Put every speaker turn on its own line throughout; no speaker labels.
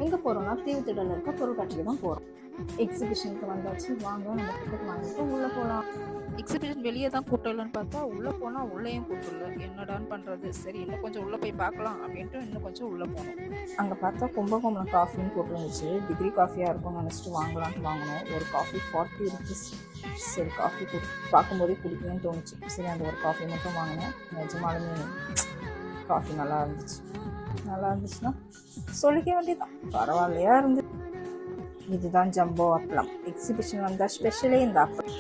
எங்கே போகிறோம்னா தீவுத்திடலில் இருக்க பொருட்காட்சிக்கு தான் போகிறோம். எக்ஸிபிஷனுக்கு வந்தாச்சு, வாங்க நம்ம டிக்கெட் வாங்கிட்டு உள்ளே போகலாம்.
எக்ஸிபிஷன் வெளியே தான் கூட்டம் இல்லைன்னு பார்த்தா உள்ளே போனால் உள்ளேயும் கூட்டம் இல்லை. என்னடான்னு பண்ணுறது, சரி இன்னும் கொஞ்சம் உள்ளே போய் பார்க்கலாம் அப்படின்ட்டு இன்னும் கொஞ்சம் உள்ளே போனோம்.
அங்கே பார்த்தா கும்பகோணம் காஃபின்னு போட்டுருந்துச்சு. டிகிரி காஃபியாக இருக்கும்னு நினச்சிட்டு வாங்கலான்ட்டு வாங்கினோம். ஒரு காஃபி 40 ருபீஸ். சரி காஃபி பார்க்கும்போதே குடிக்கணும்னு தோணுச்சு. சரி அந்த ஒரு காஃபி மட்டும் வாங்கினேன். நிஜமாலுமே காஃபி நல்லா இருந்துச்சுன்னா சொல்லிக்க வேண்டியதுதான், பரவாயில்லையா இருந்து. இதுதான் ஜம்போ அப்பளம். எக்ஸிபிஷன் வந்தால் ஸ்பெஷலே இந்த அப்பளம்.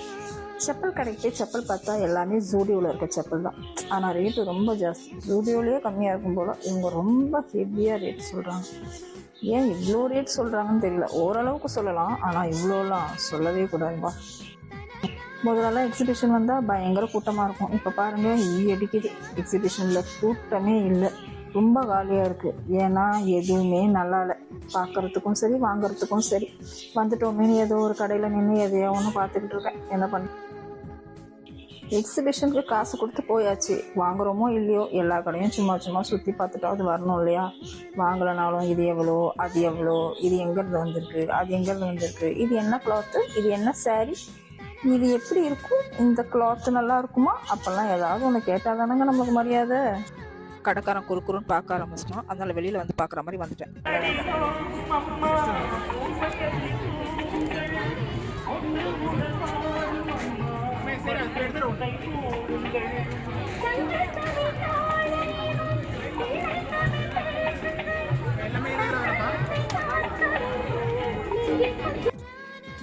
செப்பல் கடைக்கு போய் செப்பல் பார்த்தா எல்லாமே ஜூடியோவில் இருக்க செப்பல் தான். ஆனால் ரேட்டு ரொம்ப ஜாஸ்தி. ஜூடியோலேயே கம்மியாக இருக்கும் போல் இவங்க ரொம்ப ஹெவியாக ரேட் சொல்கிறாங்க. ஏன் இவ்வளோ ரேட் சொல்கிறாங்கன்னு தெரியல. ஓரளவுக்கு சொல்லலாம், ஆனால் இவ்வளோலாம் சொல்லவே கூடாதுப்பா. முதலெல்லாம் எக்ஸிபிஷன் வந்தால் பயங்கர கூட்டமாக இருக்கும். இப்போ பாருங்கள், அடிக்குது. எக்ஸிபிஷனில் கூட்டமே இல்லை, ரொம்ப காலியாக இருக்குது. ஏன்னா எதுவுமே நல்லா இல்லை. பார்க்குறதுக்கும் சரி வாங்குறதுக்கும் சரி. வந்துட்டோமே ஏதோ ஒரு கடையில் நின்று எதையோ ஒன்று பார்த்துக்கிட்டு இருக்கேன். என்ன பண்ண, எக்ஸிபிஷனுக்கு காசு கொடுத்து போயாச்சு. வாங்குகிறோமோ இல்லையோ எல்லா கடையும் சும்மா சுற்றி பார்த்துட்டாவது வரணும் இல்லையா? வாங்கலைனாலும் இது எவ்வளோ, அது எவ்வளோ, இது எங்கேருந்து வந்திருக்கு, அது எங்கேருந்து வந்திருக்கு, இது என்ன கிளாத்து, இது என்ன சாரீ, இது எப்படி இருக்கும், இந்த கிளாத்து நல்லா இருக்குமா, அப்போல்லாம் ஏதாவது ஒன்று கேட்டால் தானங்க நமக்கு மரியாதை.
கடைக்காரன் குறுக்குறுன்னு பார்க்க ஆரம்பிச்சிட்டோம். அதனால வெளியில் வந்து பார்க்குற மாதிரி வந்துட்டேன்.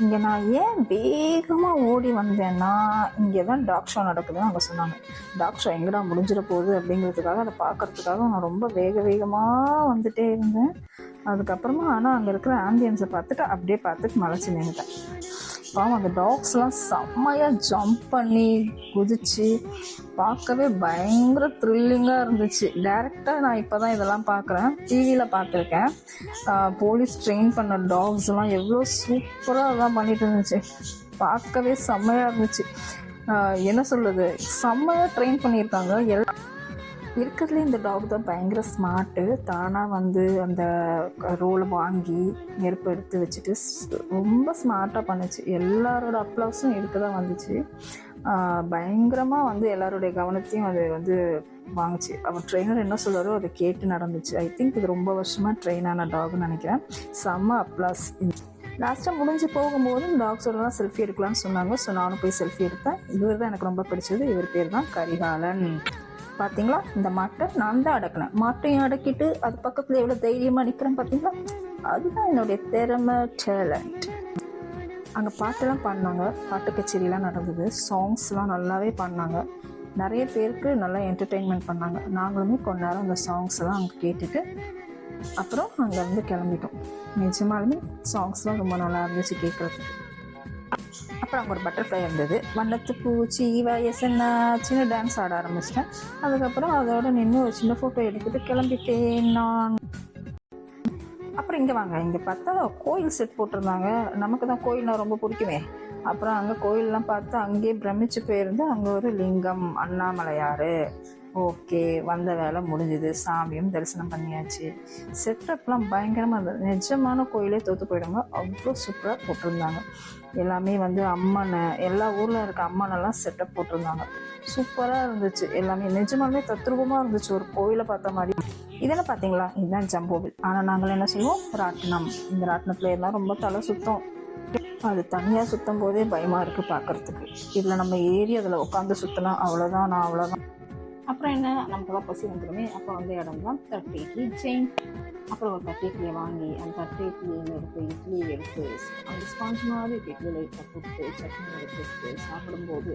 இங்கே நான் ஏன் வேகமாக ஓடி வந்தேன்னா, இங்கே தான் டாக் ஷோ நடக்குதுன்னு அவங்க சொன்னாங்க. டாக் ஷோ எங்கடா முடிஞ்சிட போகுது அப்படிங்கிறதுக்காக அதை பார்க்கறதுக்காக நான் ரொம்ப வேகமாக வந்துட்டே இருந்தேன். அதுக்கப்புறமா ஆனால் அங்கே இருக்கிற ஆம்பியன்ஸை பார்த்துட்டு மலைச்சு நின்றுட்டேன். பாவம் அந்த டாக்ஸ்லாம் செம்மையாக ஜம்ப் பண்ணி குதிச்சு பார்க்கவே பயங்கர த்ரில்லிங்காக இருந்துச்சு. டைரெக்டாக நான் இப்போ தான் இதெல்லாம் பார்க்குறேன், டிவியில் பார்த்துருக்கேன். போலீஸ் ட்ரெயின் பண்ண டாக்ஸ்லாம் எவ்வளோ சூப்பராக அதெல்லாம் பண்ணிட்டு இருந்துச்சு. பார்க்கவே செம்மையாக இருந்துச்சு. என்ன சொல்கிறது, செம்மையாக ட்ரெயின் பண்ணியிருக்காங்க. இருக்கிறதுலே இந்த டாக் தான் பயங்கர ஸ்மார்ட்டு. தானாக வந்து அந்த ரோலை வாங்கி நெருப்பு எடுத்து வச்சுட்டு ரொம்ப ஸ்மார்ட்டாக பண்ணுச்சு. எல்லாரோட அப்ளாஸும் எடுக்க தான் வந்துச்சு. பயங்கரமாக வந்து எல்லாருடைய கவனத்தையும் அது வந்து வாங்குச்சு. அவர் ட்ரெயினர் என்ன சொல்கிறாரோ அதை கேட்டு நடந்துச்சு. ஐ திங்க் இது ரொம்ப வருஷமாக ட்ரெயின் ஆன டாக்னு நினைக்கிறேன். செம்ம அப்ளாஸ். லாஸ்ட்டாக முடிஞ்சு போகும்போது டாக்ஸோடலாம் செல்ஃபி எடுக்கலான்னு சொன்னாங்க. ஸோ நானும் போய் செல்ஃபி எடுத்தேன். இவர் தான் எனக்கு ரொம்ப பிடிச்சது. இவர் பேர் தான் கரிகாலன். பார்த்தீங்களா, இந்த மாட்டை நான் தான் அடக்கினேன். மாட்டையும் அடக்கிட்டு அது பக்கத்தில் எவ்வளோ தைரியமாக நிற்கிறேன் பார்த்தீங்களா? அதுதான் என்னுடைய திறமை, டேலண்ட். அங்கே பாட்டெல்லாம் பாடினாங்க, பாட்டு கச்சேரிலாம் நடந்தது. சாங்ஸ்லாம் நல்லாவே பாடினாங்க. நிறைய பேருக்கு நல்லா என்டர்டெயின்மெண்ட் பண்ணாங்க. நாங்களுமே கொஞ்ச நேரம் அந்த சாங்ஸ் எல்லாம் அங்கே கேட்டுட்டு அப்புறம் அங்கேருந்து கிளம்பிட்டோம். நிஜமாலுமே சாங்ஸ்லாம் ரொம்ப நல்லா இருந்துச்சு கேட்குறதுக்கு. அப்புறம் அங்கே ஒரு பட்டர்ஃப்ளை இருந்தது. வண்ணத்து பூச்சி வயசுன்னாச்சுன்னு டான்ஸ் ஆட ஆரம்பிச்சிட்டேன். அதுக்கப்புறம் அதோட நின்று ஒரு சின்ன ஃபோட்டோ எடுத்துகிட்டு கிளம்பிட்டேன் நான். அப்புறம் இங்கே வாங்க, இங்கே பார்த்தா கோயில் செட் போட்டிருந்தாங்க. நமக்கு தான் கோயில்னா ரொம்ப பிடிக்குமே. அப்புறம் அங்கே கோயிலெலாம் பார்த்தா அங்கேயே பிரமிச்சு போயிருந்து. அங்கே ஒரு லிங்கம், அண்ணாமலையார். ஓகே, வந்த வேலை முடிஞ்சுது. சாமியும் தரிசனம் பண்ணியாச்சு. செட்டப்லாம் பயங்கரமாக இருந்தது. நிஜமான கோயிலே தோற்று போயிடுங்க, அவ்வளோ சூப்பராக போட்டிருந்தாங்க. எல்லாமே வந்து அம்மனை, எல்லா ஊரில் இருக்க அம்மனெல்லாம் செட்டப் போட்டிருந்தாங்க. சூப்பராக இருந்துச்சு. எல்லாமே நிஜமாலுமே தத்ரூபமாக இருந்துச்சு, ஒரு கோயிலை பார்த்த மாதிரி. இதெல்லாம் பார்த்தீங்களா, இதுதான் ஜம்போவில். ஆனால் நாங்கள் என்ன செய்வோம், ராட்டினம். இந்த ராட்டினத்தில் இருந்தால் ரொம்ப தலை சுத்தம். அது தனியாக சுற்றும் போதே பயமாக இருக்குது பார்க்குறதுக்கு. இதில் நம்ம ஏறி அதில் உட்காந்து சுற்றினா அவ்வளோதான். அப்புறம் என்ன, நமக்குலாம் பசி வந்துடுமே. அப்போ வந்து இடம் தான் 30 இட்லி செயின். அப்புறம் ஒரு 30 இட்லியை வாங்கி அந்த 30 இட்லியில் எடுத்து இட்லி எடுத்து அந்த ஸ்பாஞ்ச் மாதிரி இட்லியில் போட்டு சட்னி எடுத்து சாப்பிடும்போது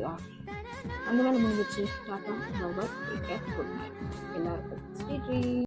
அந்த வேலை முடிஞ்சிச்சு. டாட்டா, பாய் பாய், டேக் கேர், குட் நைட் எல்லாருக்கும். Sweet treat.